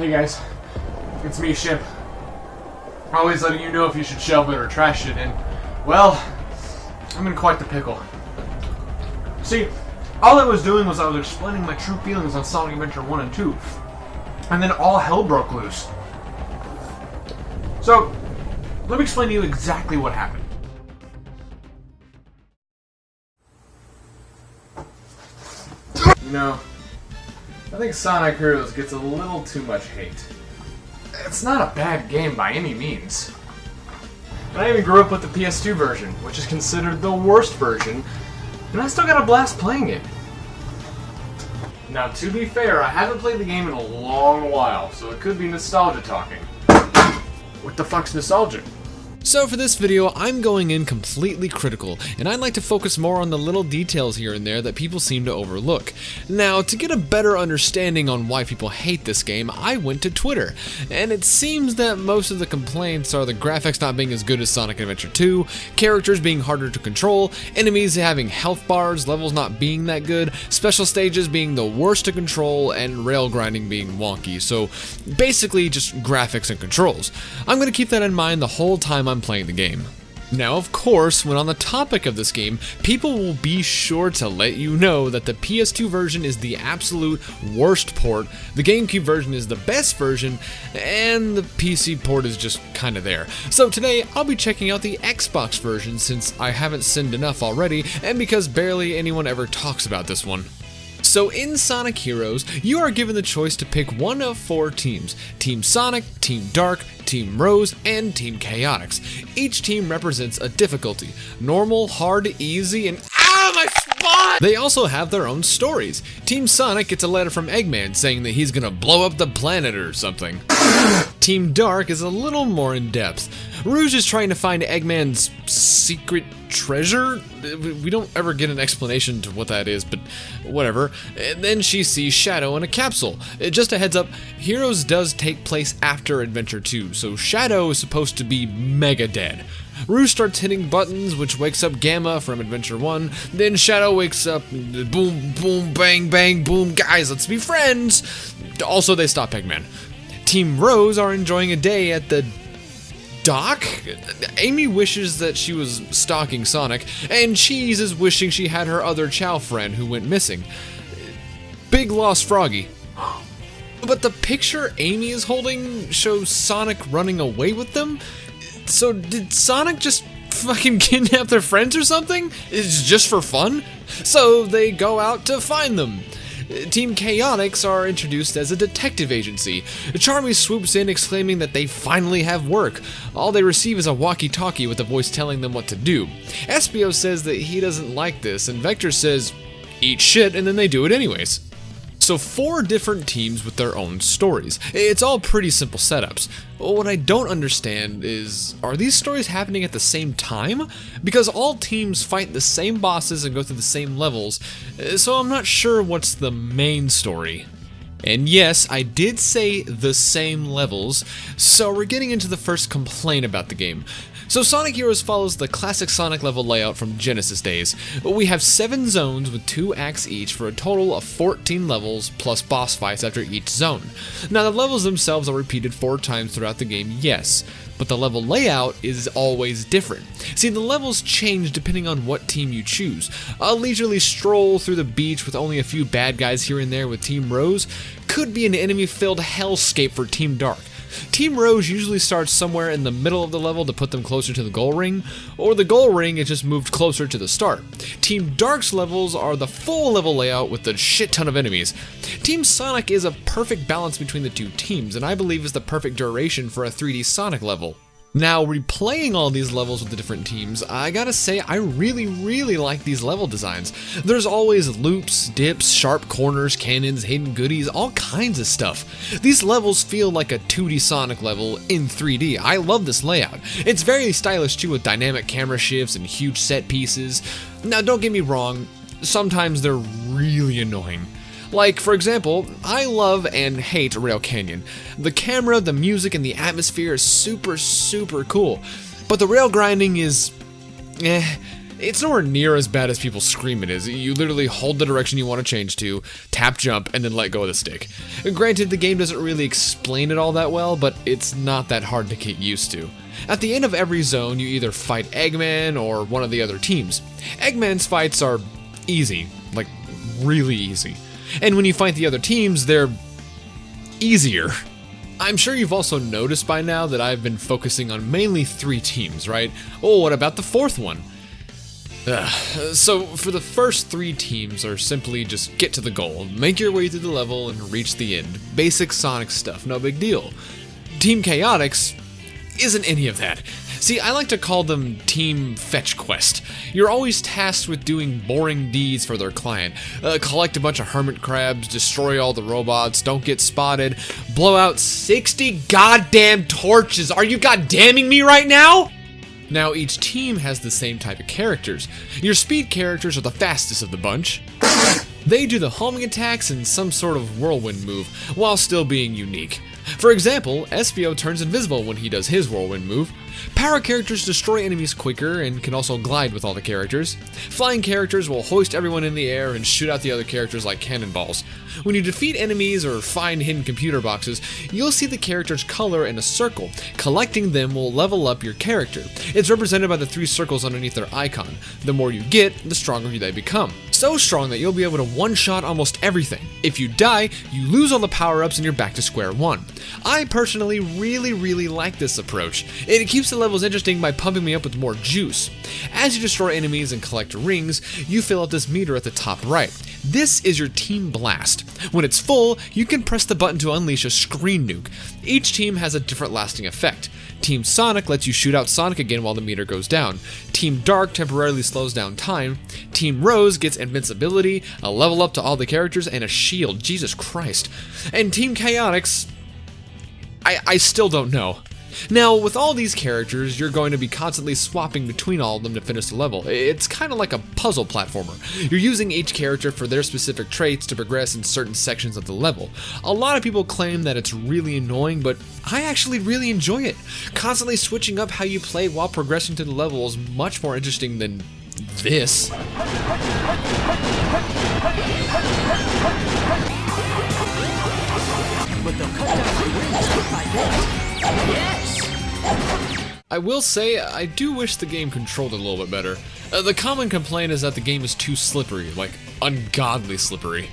Hey guys, it's me, Shemp. Always letting you know if you should shelve it or trash it, and, well, I'm in quite the pickle. See, all I was doing was I was explaining my true feelings on Sonic Adventure 1 and 2, and then all hell broke loose. So, let me explain to you exactly what happened. You know, I think Sonic Heroes gets a little too much hate. It's not a bad game by any means. And I even grew up with the PS2 version, which is considered the worst version, and I still got a blast playing it. Now, to be fair, I haven't played the game in a long while, so it could be nostalgia talking. What the fuck's nostalgic? So for this video, I'm going in completely critical, and I'd like to focus more on the little details here and there that people seem to overlook. Now, to get a better understanding on why people hate this game, I went to Twitter, and it seems that most of the complaints are the graphics not being as good as Sonic Adventure 2, characters being harder to control, enemies having health bars, levels not being that good, special stages being the worst to control, and rail grinding being wonky. So basically just graphics and controls. I'm going to keep that in mind the whole time I'm playing the game. Now, of course, when on the topic of this game, people will be sure to let you know that the PS2 version is the absolute worst port, the GameCube version is the best version, and the PC port is just kinda there. So today, I'll be checking out the Xbox version since I haven't sinned enough already, and because barely anyone ever talks about this one. So in Sonic Heroes, you are given the choice to pick one of 4 teams: Team Sonic, Team Dark, Team Rose, and Team Chaotix. Each team represents a difficulty: normal, hard, easy, and my spot! They also have their own stories. Team Sonic gets a letter from Eggman saying that he's gonna blow up the planet or something. Team Dark is a little more in depth. Rouge is trying to find Eggman's secret treasure? We don't ever get an explanation to what that is, but whatever. And then she sees Shadow in a capsule. Just a heads up, Heroes does take place after Adventure 2, so Shadow is supposed to be mega dead. Rouge starts hitting buttons, which wakes up Gamma from Adventure 1. Then Shadow wakes up, boom, boom, bang, bang, boom, guys, let's be friends! Also, they stop Eggman. Team Rose are enjoying a day at the dock? Amy wishes that she was stalking Sonic, and Cheese is wishing she had her other Chow friend who went missing. Big lost Froggy. But the picture Amy is holding shows Sonic running away with them? So did Sonic just fucking kidnap their friends or something? It's just for fun? So they go out to find them. Team Chaotix are introduced as a detective agency. Charmy swoops in exclaiming that they finally have work. All they receive is a walkie-talkie with a voice telling them what to do. Espio says that he doesn't like this, and Vector says, eat shit, and then they do it anyways. So 4 different teams with their own stories. It's all pretty simple setups. What I don't understand is, are these stories happening at the same time? Because all teams fight the same bosses and go through the same levels, so I'm not sure what's the main story. And yes, I did say the same levels, so we're getting into the first complaint about the game. So Sonic Heroes follows the classic Sonic level layout from Genesis days. We have 7 zones with 2 acts each for a total of 14 levels plus boss fights after each zone. Now the levels themselves are repeated 4 times throughout the game, yes, but the level layout is always different. See, the levels change depending on what team you choose. A leisurely stroll through the beach with only a few bad guys here and there with Team Rose could be an enemy-filled hellscape for Team Dark. Team Rose usually starts somewhere in the middle of the level to put them closer to the goal ring, or the goal ring is just moved closer to the start. Team Dark's levels are the full level layout with a shit ton of enemies. Team Sonic is a perfect balance between the 2 teams, and I believe is the perfect duration for a 3D Sonic level. Now, replaying all these levels with the different teams, I gotta say I really like these level designs. There's always loops, dips, sharp corners, cannons, hidden goodies, all kinds of stuff. These levels feel like a 2D Sonic level in 3D. I love this layout. It's very stylish too, with dynamic camera shifts and huge set pieces. Now, don't get me wrong, sometimes they're really annoying. Like, for example, I love and hate Rail Canyon. The camera, the music, and the atmosphere is super cool. But the rail grinding is It's nowhere near as bad as people scream it is. You literally hold the direction you want to change to, tap jump, and then let go of the stick. Granted, the game doesn't really explain it all that well, but it's not that hard to get used to. At the end of every zone, you either fight Eggman or one of the other teams. Eggman's fights are easy, like really easy. And when you fight the other teams, they're easier. I'm sure you've also noticed by now that I've been focusing on mainly 3 teams, right? Oh, what about the 4th one? So, for the first 3 teams are simply just get to the goal, make your way through the level, and reach the end. Basic Sonic stuff, no big deal. Team Chaotix isn't any of that. See, I like to call them Team Fetch Quest. You're always tasked with doing boring deeds for their client. Collect a bunch of hermit crabs, destroy all the robots, don't get spotted, blow out 60 goddamn torches. Are you goddamming me right now? Now, each team has the same type of characters. Your speed characters are the fastest of the bunch. They do the homing attacks and some sort of whirlwind move, while still being unique. For example, Espio turns invisible when he does his whirlwind move. Power characters destroy enemies quicker and can also glide with all the characters. Flying characters will hoist everyone in the air and shoot out the other characters like cannonballs. When you defeat enemies or find hidden computer boxes, you'll see the character's color in a circle. Collecting them will level up your character. It's represented by the 3 circles underneath their icon. The more you get, the stronger they become. So strong that you'll be able to one-shot almost everything. If you die, you lose all the power-ups and you're back to square one. I personally really like this approach. It keeps the levels interesting by pumping me up with more juice. As you destroy enemies and collect rings, you fill up this meter at the top right. This is your Team Blast. When it's full, you can press the button to unleash a screen nuke. Each team has a different lasting effect. Team Sonic lets you shoot out Sonic again while the meter goes down. Team Dark temporarily slows down time. Team Rose gets invincibility, a level up to all the characters, and a shield. Jesus Christ. And Team Chaotix, I still don't know. Now, with all these characters, you're going to be constantly swapping between all of them to finish the level. It's kind of like a puzzle platformer. You're using each character for their specific traits to progress in certain sections of the level. A lot of people claim that it's really annoying, but I actually really enjoy it. Constantly switching up how you play while progressing to the level is much more interesting than this. But they'll cut down the rings bit by bit. Yes! I will say, I do wish the game controlled it a little bit better. The common complaint is that the game is too slippery, like ungodly slippery.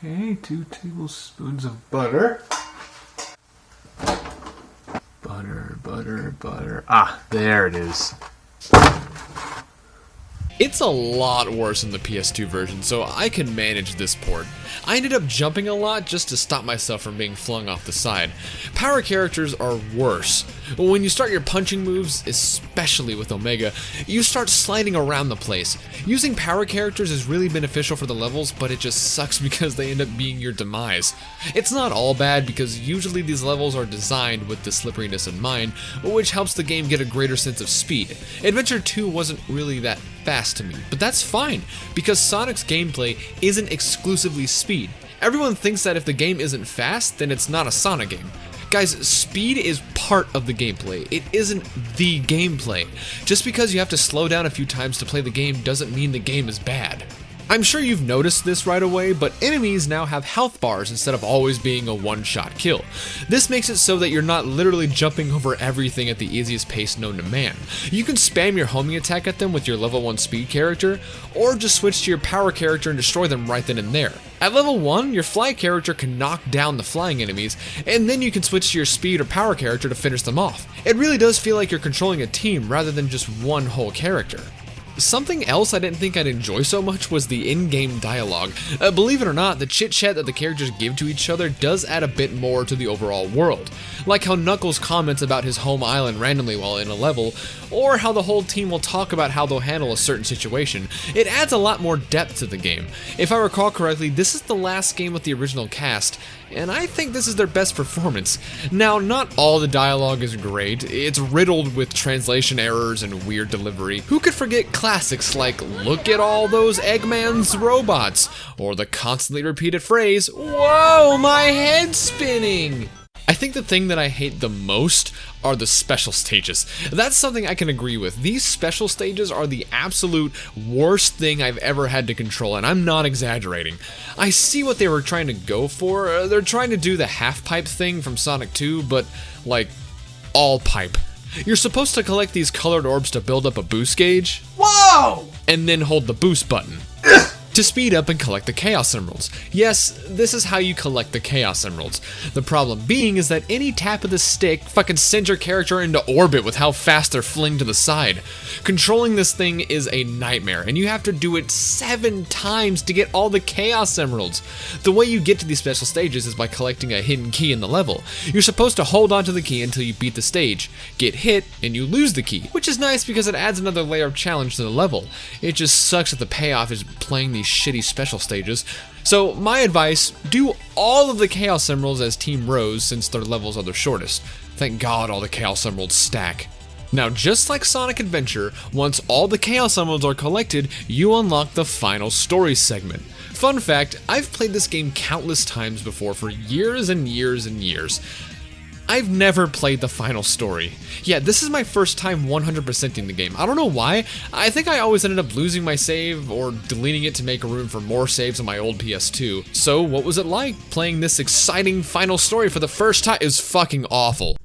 Okay, 2 tablespoons of butter. Butter. Ah, there it is. It's a lot worse in the PS2 version, so I can manage this port. I ended up jumping a lot just to stop myself from being flung off the side. Power characters are worse. When you start your punching moves, especially with Omega, you start sliding around the place. Using power characters is really beneficial for the levels, but it just sucks because they end up being your demise. It's not all bad because usually these levels are designed with the slipperiness in mind, which helps the game get a greater sense of speed. Adventure 2 wasn't really that fast to me, but that's fine, because Sonic's gameplay isn't exclusively speed. Everyone thinks that if the game isn't fast, then it's not a Sonic game. Guys, speed is part of the gameplay. It isn't the gameplay. Just because you have to slow down a few times to play the game doesn't mean the game is bad. I'm sure you've noticed this right away, but enemies now have health bars instead of always being a one-shot kill. This makes it so that you're not literally jumping over everything at the easiest pace known to man. You can spam your homing attack at them with your level 1 speed character, or just switch to your power character and destroy them right then and there. At level 1, your fly character can knock down the flying enemies, and then you can switch to your speed or power character to finish them off. It really does feel like you're controlling a team rather than just one whole character. Something else I didn't think I'd enjoy so much was the in-game dialogue. Believe it or not, the chit-chat that the characters give to each other does add a bit more to the overall world. Like how Knuckles comments about his home island randomly while in a level, or how the whole team will talk about how they'll handle a certain situation. It adds a lot more depth to the game. If I recall correctly, this is the last game with the original cast, and I think this is their best performance. Now, not all the dialogue is great. It's riddled with translation errors and weird delivery. Who could forget classics like, "Look at all those Eggman's robots," or the constantly repeated phrase, "Whoa, my head's spinning." I think think the thing that I hate the most are the special stages. That's something I can agree with. These special stages are the absolute worst thing I've ever had to control, and I'm not exaggerating. I see what they were trying to go for. They're trying to do the half-pipe thing from Sonic 2, but, like, all pipe. You're supposed to collect these colored orbs to build up a boost gauge. Whoa! And then hold the boost button to speed up and collect the Chaos Emeralds. Yes, this is how you collect the Chaos Emeralds. The problem being is that any tap of the stick fucking sends your character into orbit with how fast they're flinged to the side. Controlling this thing is a nightmare, and you have to do it 7 times to get all the Chaos Emeralds. The way you get to these special stages is by collecting a hidden key in the level. You're supposed to hold onto the key until you beat the stage, get hit, and you lose the key, which is nice because it adds another layer of challenge to the level. It just sucks that the payoff is playing these shitty special stages. So my advice, do all of the Chaos Emeralds as Team Rose since their levels are the shortest. Thank God all the Chaos Emeralds stack. Now, just like Sonic Adventure, once all the Chaos Emeralds are collected, you unlock the final story segment. Fun fact, I've played this game countless times before for years and years and years. I've never played the final story. Yeah, this is my first time 100%ing the game. I don't know why. I think I always ended up losing my save or deleting it to make room for more saves on my old PS2. So what was it like playing this exciting final story for the first time? It was fucking awful.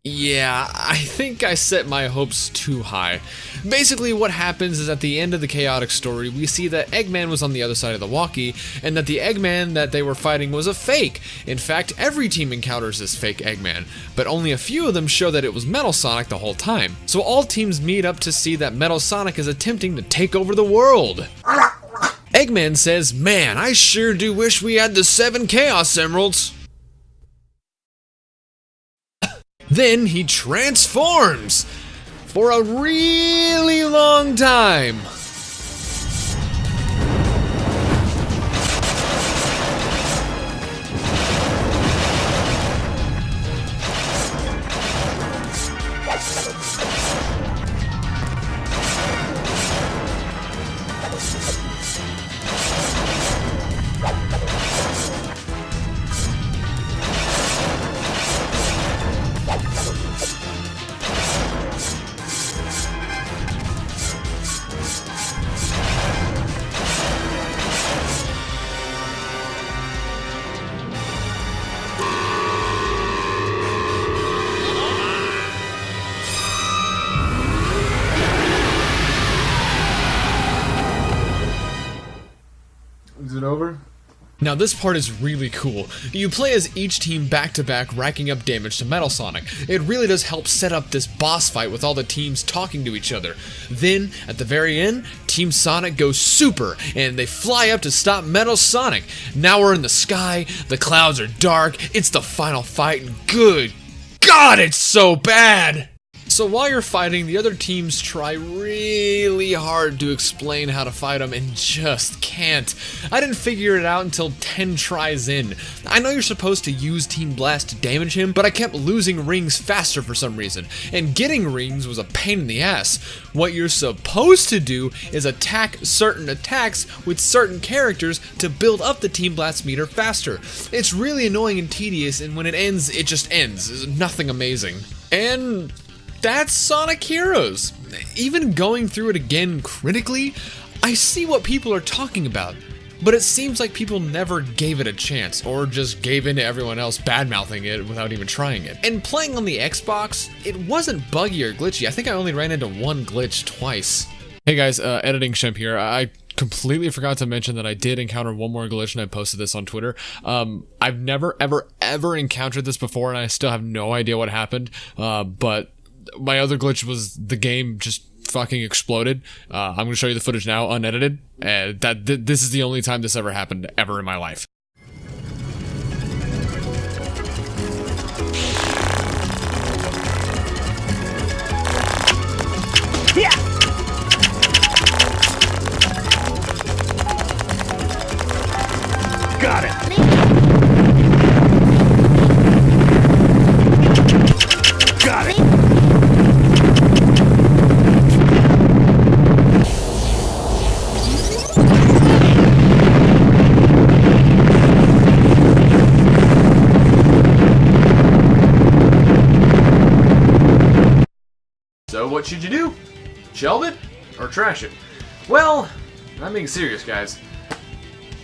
Yeah, I think I set my hopes too high. Basically, what happens is at the end of the chaotic story, we see that Eggman was on the other side of the walkie, and that the Eggman that they were fighting was a fake. In fact, every team encounters this fake Eggman, but only a few of them show that it was Metal Sonic the whole time. So all teams meet up to see that Metal Sonic is attempting to take over the world. Eggman says, "Man, I sure do wish we had the 7 Chaos Emeralds." Then he transforms for a really long time. Is it over? Now this part is really cool. You play as each team back to back, racking up damage to Metal Sonic. It really does help set up this boss fight with all the teams talking to each other. Then, at the very end, Team Sonic goes super, and they fly up to stop Metal Sonic. Now we're in the sky, the clouds are dark, it's the final fight, and good God, it's so bad! So while you're fighting, the other teams try really hard to explain how to fight him and just can't. I didn't figure it out until 10 tries in. I know you're supposed to use Team Blast to damage him, but I kept losing rings faster for some reason, and getting rings was a pain in the ass. What you're supposed to do is attack certain attacks with certain characters to build up the Team Blast meter faster. It's really annoying and tedious, and when it ends, it just ends. It's nothing amazing. And that's Sonic Heroes. Even going through it again critically, I see what people are talking about, but it seems like people never gave it a chance, or just gave in to everyone else bad-mouthing it without even trying it. And playing on the Xbox, it wasn't buggy or glitchy. I think I only ran into one glitch twice. Hey guys, editing Shemp here. I completely forgot to mention that I did encounter one more glitch, and I posted this on Twitter. I've never, ever encountered this before, and I still have no idea what happened, but my other glitch was the game just fucking exploded. I'm going to show you the footage now, unedited. This is the only time this ever happened ever in my life. Yeah. Got it. Got it. what should you do? Shelve it? Or trash it? Well, I'm being serious, guys.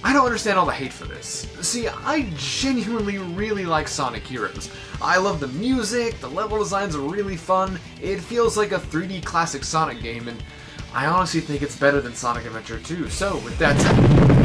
I don't understand all the hate for this. See, I genuinely really like Sonic Heroes. I love the music, the level designs are really fun, it feels like a 3D classic Sonic game, and I honestly think it's better than Sonic Adventure 2. So, with that said...